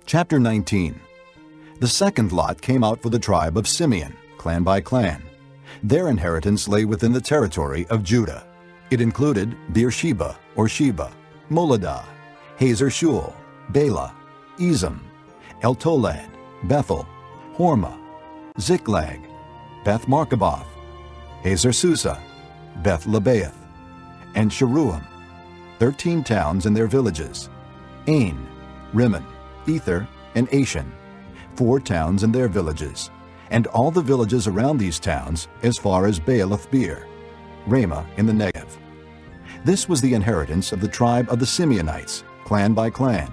Chapter 19. The second lot came out for the tribe of Simeon, clan by clan. Their inheritance lay within the territory of Judah. It included Beersheba or Sheba, Moladah, Hazer Shul, Bela, Ezem, Eltolad, Bethel, Hormah, Ziklag, Beth Markaboth, Hazer Susa, Beth Lebaoth, and Sharuam, 13 towns and their villages, Ain, Rimmon, Ether, and Ashan, 4 towns and their villages, and all the villages around these towns as far as Baalath-beer, Ramah in the Negev. This was the inheritance of the tribe of the Simeonites, clan by clan.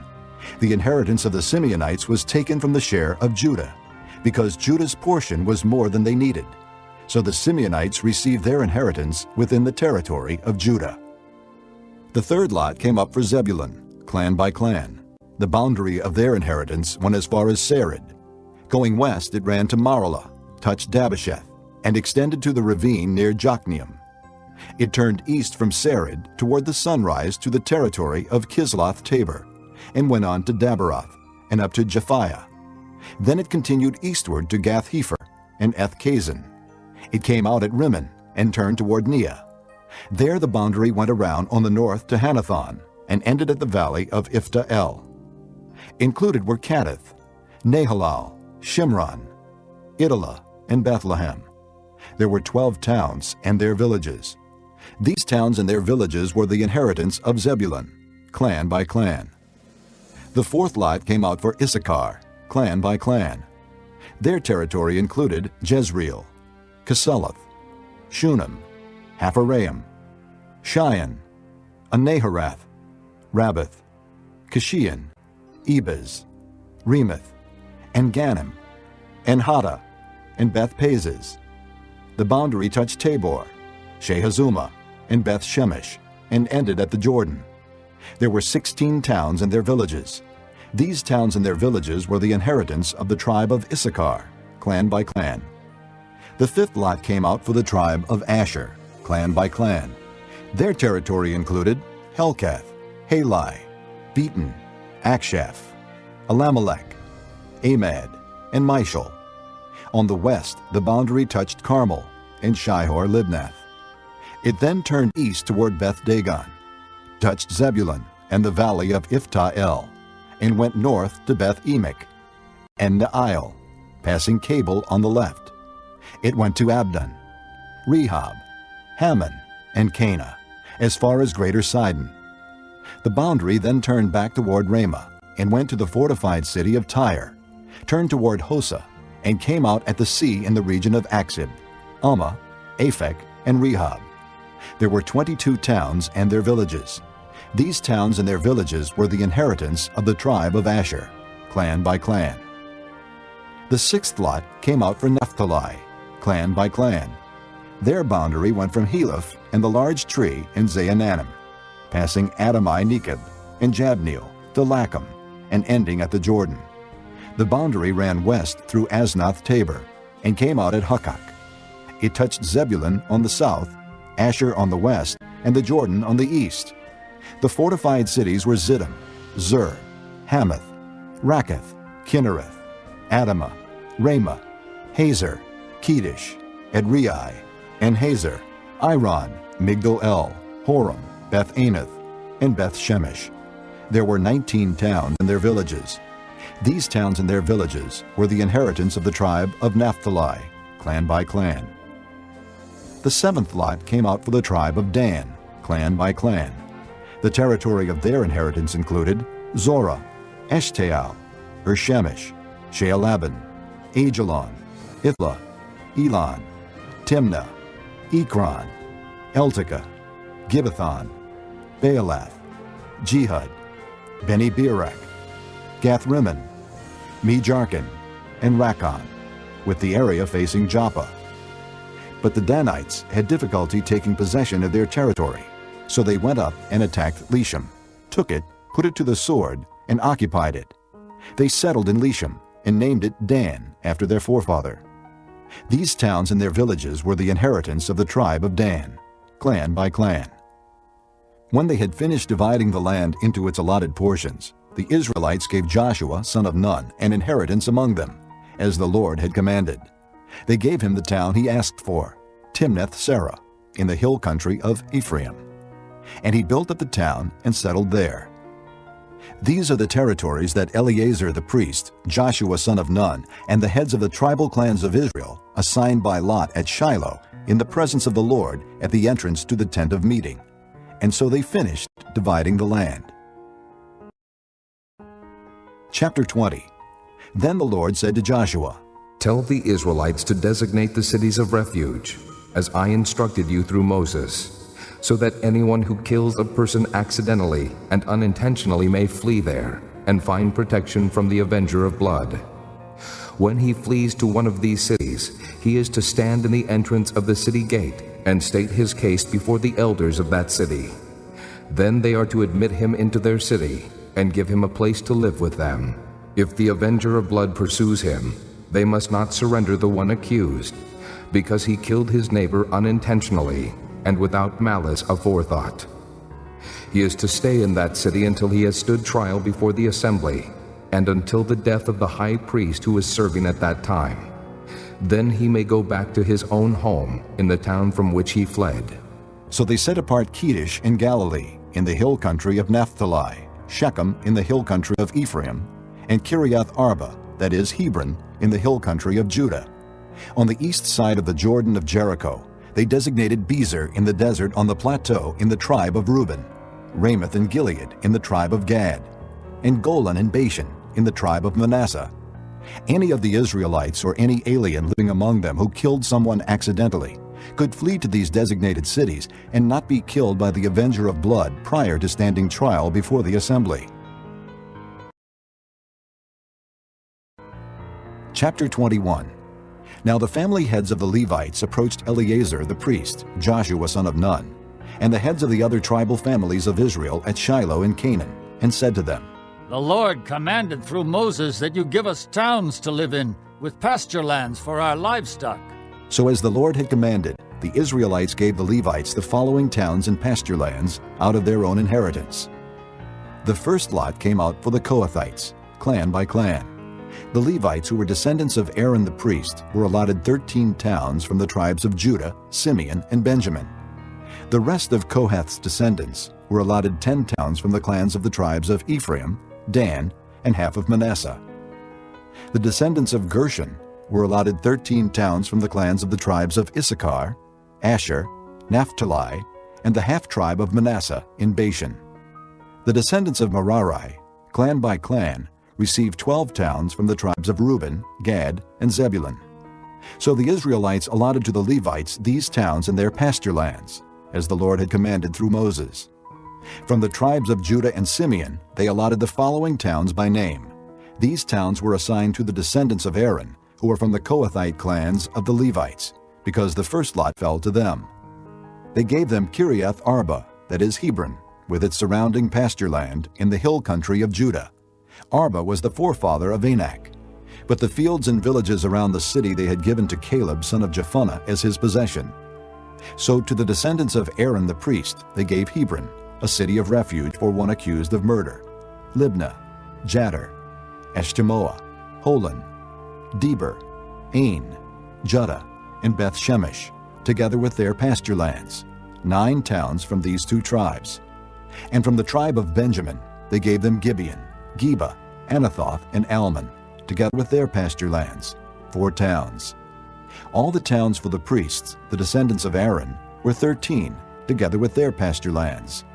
The inheritance of the Simeonites was taken from the share of Judah, because Judah's portion was more than they needed. So the Simeonites received their inheritance within the territory of Judah. The third lot came up for Zebulun, clan by clan. The boundary of their inheritance went as far as Sarid. Going west, it ran to Maralah, touched Dabbesheth, and extended to the ravine near Jokneam. It turned east from Sarid toward the sunrise to the territory of Kisloth-Tabor, and went on to Daberoth, and up to Japhiah. Then it continued eastward to Gath-Hepher and Eth-Kazin. It came out at Rimmon, and turned toward Neah. There the boundary went around on the north to Hanathon, and ended at the valley of Iphta-El. Included were Kadith, Nahalal, Shimron, Idalah, and Bethlehem. There were 12 towns and their villages. These towns and their villages were the inheritance of Zebulun, clan by clan. The fourth lot came out for Issachar, clan by clan. Their territory included Jezreel, Kesuloth, Shunem, Hapharaim, Shion, Anaharath, Rabbath, Kishion, Ebez, Remoth, and Ganim, and Hada, and Beth-Pazez. The boundary touched Tabor, Shehazumah, and Beth-Shemesh, and ended at the Jordan. There were 16 towns and their villages. These towns and their villages were the inheritance of the tribe of Issachar, clan by clan. The fifth lot came out for the tribe of Asher, clan by clan. Their territory included Helkath, Halai, Beaton, Akshaph, Alamelech, Amad, and Mishal. On the west, the boundary touched Carmel and Shihor-Libnath. It then turned east toward Beth-Dagon, touched Zebulun and the valley of Iphta-El, and went north to Beth-Emek and Neiel, passing Cable on the left. It went to Abdon, Rehob, Hammon, and Cana, as far as Greater Sidon. The boundary then turned back toward Ramah, and went to the fortified city of Tyre, turned toward Hosa, and came out at the sea in the region of Aksib, Alma, Aphek, and Rehob. There were 22 towns and their villages. These towns and their villages were the inheritance of the tribe of Asher, clan by clan. The sixth lot came out for Naphtali, clan by clan. Their boundary went from Heleph and the large tree in Zaanannim, passing Adami-Nekeb and Jabneel to Lacham, and ending at the Jordan. The boundary ran west through Aznoth-Tabor, and came out at Hukkok. It touched Zebulun on the south, Asher on the west, and the Jordan on the east. The fortified cities were Ziddim, Zur, Hamath, Rakkath, Kinnereth, Adamah, Ramah, Hazer, Kedesh, Edrei, and Hazer, Iron, Migdal-El, Horam, Beth-Anath, and Beth-Shemesh. There were 19 towns and their villages. These towns and their villages were the inheritance of the tribe of Naphtali, clan by clan. The seventh lot came out for the tribe of Dan, clan by clan. The territory of their inheritance included Zorah, Eshtaol, Shemesh, Shealabin, Ajalon, Ithlah, Elon, Timnah, Ekron, Eltekah, Gibbethon, Baalath, Jehud, Beni-Berak, Gath-Rimmon, Me-Jarkin, and Rakkon, with the area facing Joppa. But the Danites had difficulty taking possession of their territory, so they went up and attacked Leshem, took it, put it to the sword, and occupied it. They settled in Leshem and named it Dan after their forefather. These towns and their villages were the inheritance of the tribe of Dan, clan by clan. When they had finished dividing the land into its allotted portions, the Israelites gave Joshua, son of Nun, an inheritance among them, as the Lord had commanded. They gave him the town he asked for, Timnath-Serah, in the hill country of Ephraim. And he built up the town and settled there. These are the territories that Eleazar the priest, Joshua son of Nun, and the heads of the tribal clans of Israel assigned by lot at Shiloh in the presence of the Lord at the entrance to the tent of meeting. And so they finished dividing the land. Chapter 20. Then the Lord said to Joshua, Tell the Israelites to designate the cities of refuge, as I instructed you through Moses, so that anyone who kills a person accidentally and unintentionally may flee there and find protection from the avenger of blood. When he flees to one of these cities, he is to stand in the entrance of the city gate and state his case before the elders of that city. Then they are to admit him into their city and give him a place to live with them. If the avenger of blood pursues him, they must not surrender the one accused, because he killed his neighbor unintentionally and without malice aforethought. He is to stay in that city until he has stood trial before the assembly, and until the death of the high priest who is serving at that time. Then he may go back to his own home in the town from which he fled. So they set apart Kedesh in Galilee, in the hill country of Naphtali, Shechem in the hill country of Ephraim, and Kiriath Arba, that is Hebron, in the hill country of Judah. On the east side of the Jordan of Jericho, they designated Bezer in the desert on the plateau in the tribe of Reuben, Ramoth and Gilead in the tribe of Gad, and Golan and Bashan in the tribe of Manasseh. Any of the Israelites or any alien living among them who killed someone accidentally could flee to these designated cities and not be killed by the avenger of blood prior to standing trial before the assembly. Chapter 21. Now the family heads of the Levites approached Eleazar the priest, Joshua son of Nun, and the heads of the other tribal families of Israel at Shiloh in Canaan, and said to them, The Lord commanded through Moses that you give us towns to live in, with pasture lands for our livestock. So as the Lord had commanded, the Israelites gave the Levites the following towns and pasture lands out of their own inheritance. The first lot came out for the Kohathites, clan by clan. The Levites, who were descendants of Aaron the priest, were allotted 13 towns from the tribes of Judah, Simeon, and Benjamin. The rest of Kohath's descendants were allotted 10 towns from the clans of the tribes of Ephraim, Dan, and half of Manasseh. The descendants of Gershon were allotted 13 towns from the clans of the tribes of Issachar, Asher, Naphtali, and the half-tribe of Manasseh in Bashan. The descendants of Merari, clan by clan, received 12 towns from the tribes of Reuben, Gad, and Zebulun. So the Israelites allotted to the Levites these towns and their pasture lands, as the Lord had commanded through Moses. From the tribes of Judah and Simeon, they allotted the following towns by name. These towns were assigned to the descendants of Aaron, who were from the Kohathite clans of the Levites, because the first lot fell to them. They gave them Kiriath Arba, that is Hebron, with its surrounding pasture land in the hill country of Judah. Arba was the forefather of Anak. But the fields and villages around the city they had given to Caleb son of Jephunneh as his possession. So to the descendants of Aaron the priest they gave Hebron, a city of refuge for one accused of murder, Libnah, Jattir, Eshtemoa, Holon, Deber, Ain, Judah, and Beth Shemesh, together with their pasture lands, 9 towns from these 2 tribes. And from the tribe of Benjamin they gave them Gibeon, Geba, Anathoth, and Almon, together with their pasture lands, 4 towns. All the towns for the priests, the descendants of Aaron, were 13, together with their pasture lands.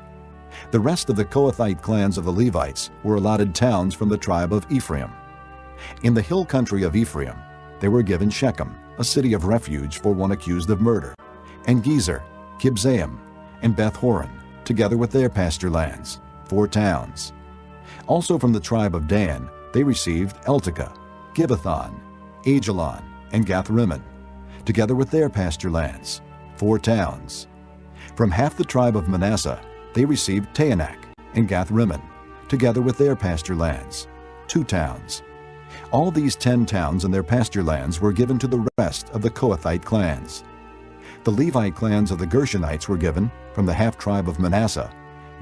The rest of the Kohathite clans of the Levites were allotted towns from the tribe of Ephraim. In the hill country of Ephraim, they were given Shechem, a city of refuge for one accused of murder, and Gezer, Kibzaim, and Beth-horon, together with their pasture lands, 4 towns. Also from the tribe of Dan, they received Eltekeh, Gibbethon, Ajalon, and Gath-rimmon, together with their pasture lands, 4 towns. From half the tribe of Manasseh, they received Taanach and Gath-rimmon, together with their pasture lands, 2 towns. All these 10 towns and their pasture lands were given to the rest of the Kohathite clans. The Levite clans of the Gershonites were given, from the half-tribe of Manasseh,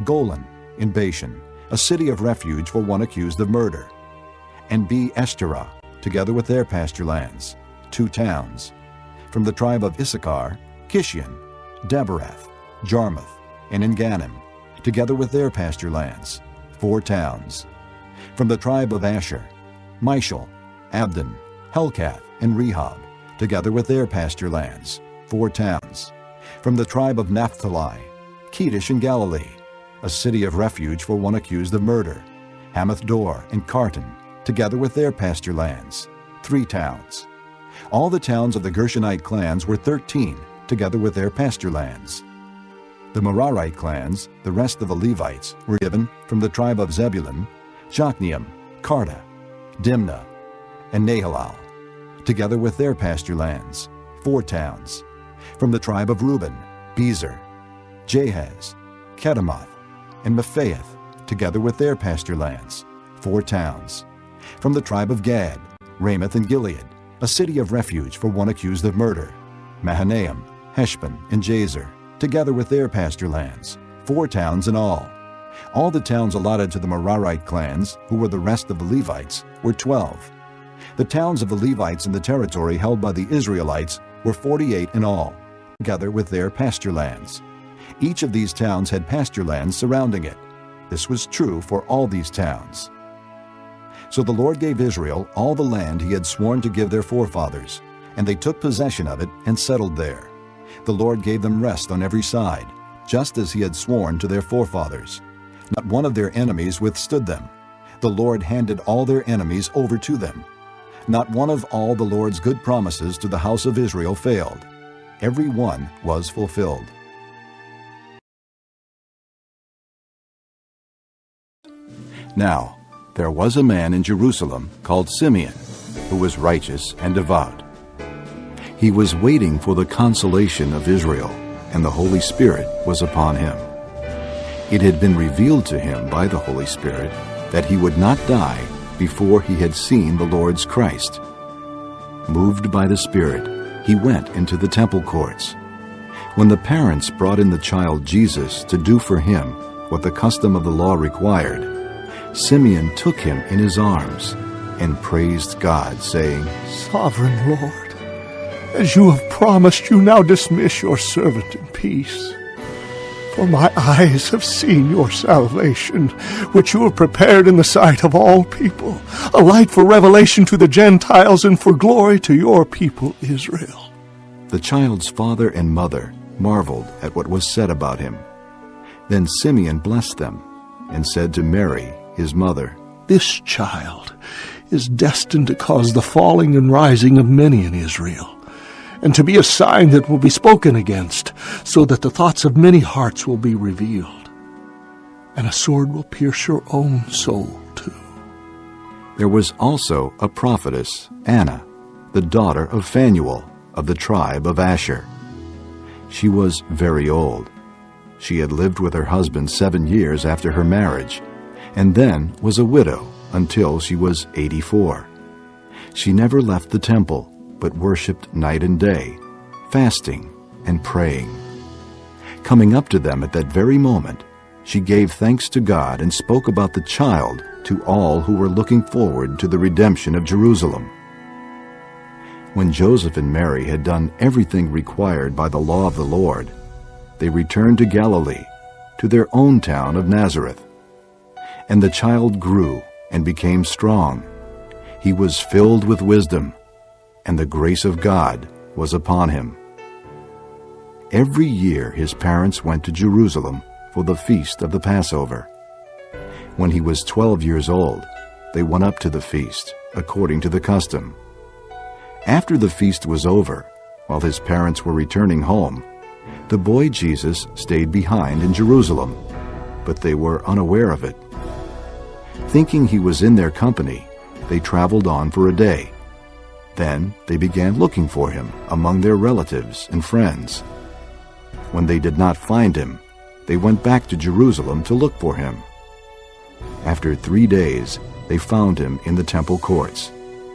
Golan in Bashan, a city of refuge for one accused of murder. And B. Eshterah, together with their pasture lands, 2 towns. From the tribe of Issachar, Kishion, Daberath, Jarmuth, and Engannim, together with their pasture lands, 4 towns. From the tribe of Asher, Mishal, Abdon, Helkath, and Rehob, together with their pasture lands, 4 towns. From the tribe of Naphtali, Kedesh in Galilee, a city of refuge for one accused of murder, Hamath-dor and Kartan, together with their pasture lands, 3 towns. All the towns of the Gershonite clans were 13, together with their pasture lands. The Merarite clans, the rest of the Levites, were given from the tribe of Zebulun, Jokneam, Karta, Dimnah, and Nahalal, together with their pasture lands, 4 towns. From the tribe of Reuben, Bezer, Jahaz, Kedemoth, and Mephaath, together with their pasture lands, 4 towns. From the tribe of Gad, Ramoth and Gilead, a city of refuge for one accused of murder, Mahanaim, Heshbon, and Jazer, together with their pasture lands, 4 towns in all. All the towns allotted to the Merarite clans, who were the rest of the Levites, were 12. The towns of the Levites in the territory held by the Israelites were 48 in all, together with their pasture lands. Each of these towns had pasture lands surrounding it. This was true for all these towns. So the Lord gave Israel all the land he had sworn to give their forefathers, and they took possession of it and settled there. The Lord gave them rest on every side, just as he had sworn to their forefathers. Not one of their enemies withstood them. The Lord handed all their enemies over to them. Not one of all the Lord's good promises to the house of Israel failed. Every one was fulfilled. Now, there was a man in Jerusalem called Simeon, who was righteous and devout. He was waiting for the consolation of Israel, and the Holy Spirit was upon him. It had been revealed to him by the Holy Spirit that he would not die before he had seen the Lord's Christ. Moved by the Spirit, he went into the temple courts. When the parents brought in the child Jesus to do for him what the custom of the law required, Simeon took him in his arms and praised God, saying, Sovereign Lord, as you have promised, you now dismiss your servant in peace. For my eyes have seen your salvation, which you have prepared in the sight of all people, a light for revelation to the Gentiles and for glory to your people Israel. The child's father and mother marveled at what was said about him. Then Simeon blessed them and said to Mary, his mother, This child is destined to cause the falling and rising of many in Israel, and to be a sign that will be spoken against, so that the thoughts of many hearts will be revealed, and a sword will pierce your own soul too. There was also a prophetess, Anna, the daughter of Phanuel, of the tribe of Asher. She was very old. She had lived with her husband 7 years after her marriage, and then was a widow until she was 84. She never left the temple, but worshipped night and day, fasting and praying. Coming up to them at that very moment, she gave thanks to God and spoke about the child to all who were looking forward to the redemption of Jerusalem. When Joseph and Mary had done everything required by the law of the Lord, they returned to Galilee, to their own town of Nazareth. And the child grew and became strong. He was filled with wisdom, and the grace of God was upon him. Every year his parents went to Jerusalem for the feast of the Passover. When he was 12 years old, they went up to the feast, according to the custom. After the feast was over, while his parents were returning home, the boy Jesus stayed behind in Jerusalem, but they were unaware of it. Thinking he was in their company, they traveled on for a day. Then they began looking for him among their relatives and friends. When they did not find him, they went back to Jerusalem to look for him. After 3 days, they found him in the temple courts,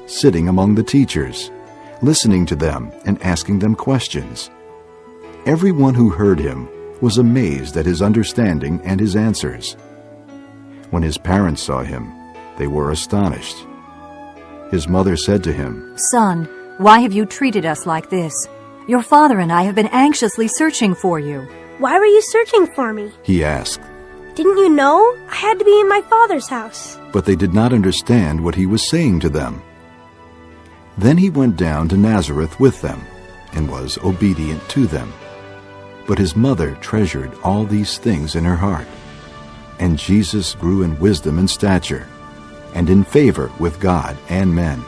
sitting among the teachers, listening to them and asking them questions. Everyone who heard him was amazed at his understanding and his answers. When his parents saw him, they were astonished. His mother said to him, Son, why have you treated us like this? Your father and I have been anxiously searching for you. Why were you searching for me? He asked. Didn't you know? I had to be in my father's house. But they did not understand what he was saying to them. Then he went down to Nazareth with them, and was obedient to them. But his mother treasured all these things in her heart. And Jesus grew in wisdom and stature, and in favor with God and men.